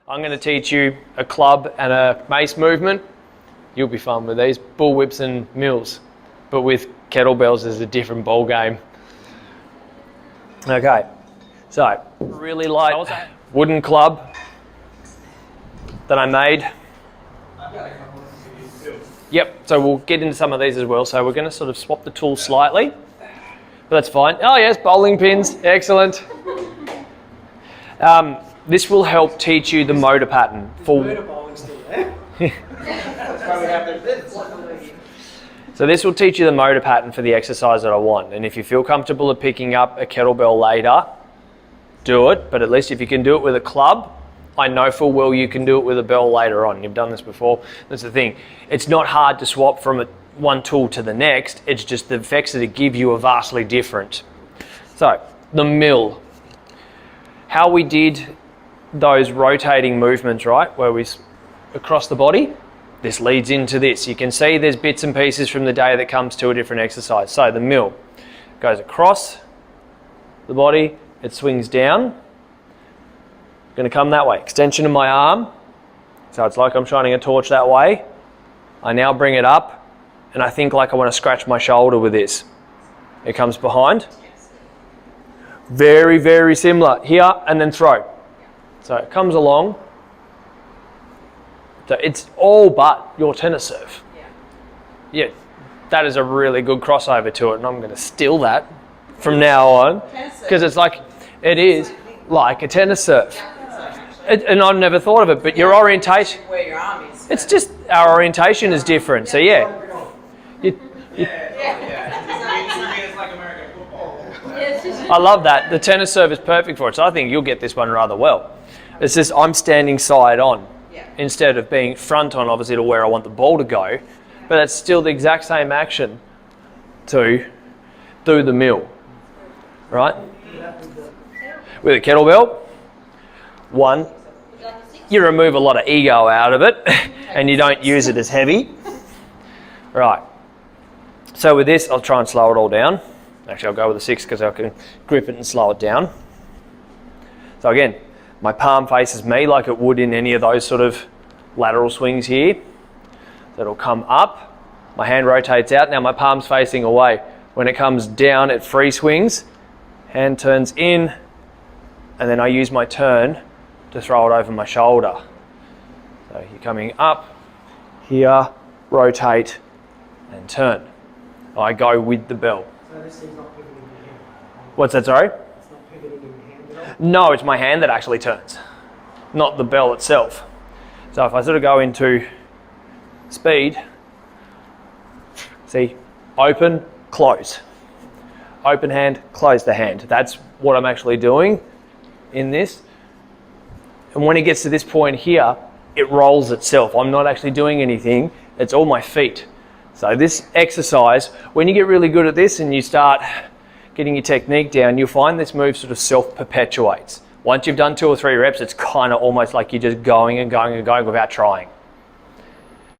I'm going to teach you a club and a mace movement. You'll be fun with these, bull whips and mills. But with kettlebells, there's a different ball game. Okay, so really light wooden club that I made. Yep, so we'll get into some of these as well. So we're going to sort of swap the tools slightly, but that's fine. Oh yes, bowling pins, excellent. This will help teach you the motor pattern. So this will teach you the motor pattern for the exercise that I want. And if you feel comfortable at picking up a kettlebell later, do it. But at least if you can do it with a club, I know full well you can do it with a bell later on. You've done this before. That's the thing. It's not hard to swap from one tool to the next. It's just the effects that it give you are vastly different. So the mill. How we did those rotating movements, right, where we across the body, this leads into this. You can see there's bits and pieces from the day that comes to a different exercise. So the mill goes across the body, it swings down, going to come that way, extension of my arm, so it's like I'm shining a torch that way. I now bring it up and I think like I want to scratch my shoulder with this. It comes behind. Very, very similar here, and then throw. So it comes along. So it's all but your tennis serve. Yeah, that is a really good crossover to it, and I'm going to steal that from now on because it's like, it is like a tennis serve. And I've never thought of it, but your orientation, where your arm is. It's just our orientation is different. So yeah. I love that. The tennis serve is perfect for it. So I think you'll get this one rather well. It's just I'm standing side on instead of being front on, obviously, to where I want the ball to go. But it's still the exact same action to do the mill, right? With a kettlebell, one, you remove a lot of ego out of it and you don't use it as heavy. Right. So with this, I'll try and slow it all down. Actually, I'll go with a 6 because I can grip it and slow it down. So again, my palm faces me like it would in any of those sort of lateral swings here. So it'll come up, my hand rotates out, now my palm's facing away. When it comes down, it free swings, hand turns in, and then I use my turn to throw it over my shoulder. So you're coming up, here, rotate, and turn. I go with the bell. So this is not pivoting in your hand? What's that, sorry? It's not pivoting in your hand at all? No, it's my hand that actually turns, not the bell itself. So if I sort of go into speed, see, open, close. Open hand, close the hand. That's what I'm actually doing in this. And when it gets to this point here, it rolls itself. I'm not actually doing anything. It's all my feet. So this exercise, when you get really good at this and you start getting your technique down, you'll find this move sort of self-perpetuates. Once you've done 2 or 3 reps, it's kind of almost like you're just going and going and going without trying.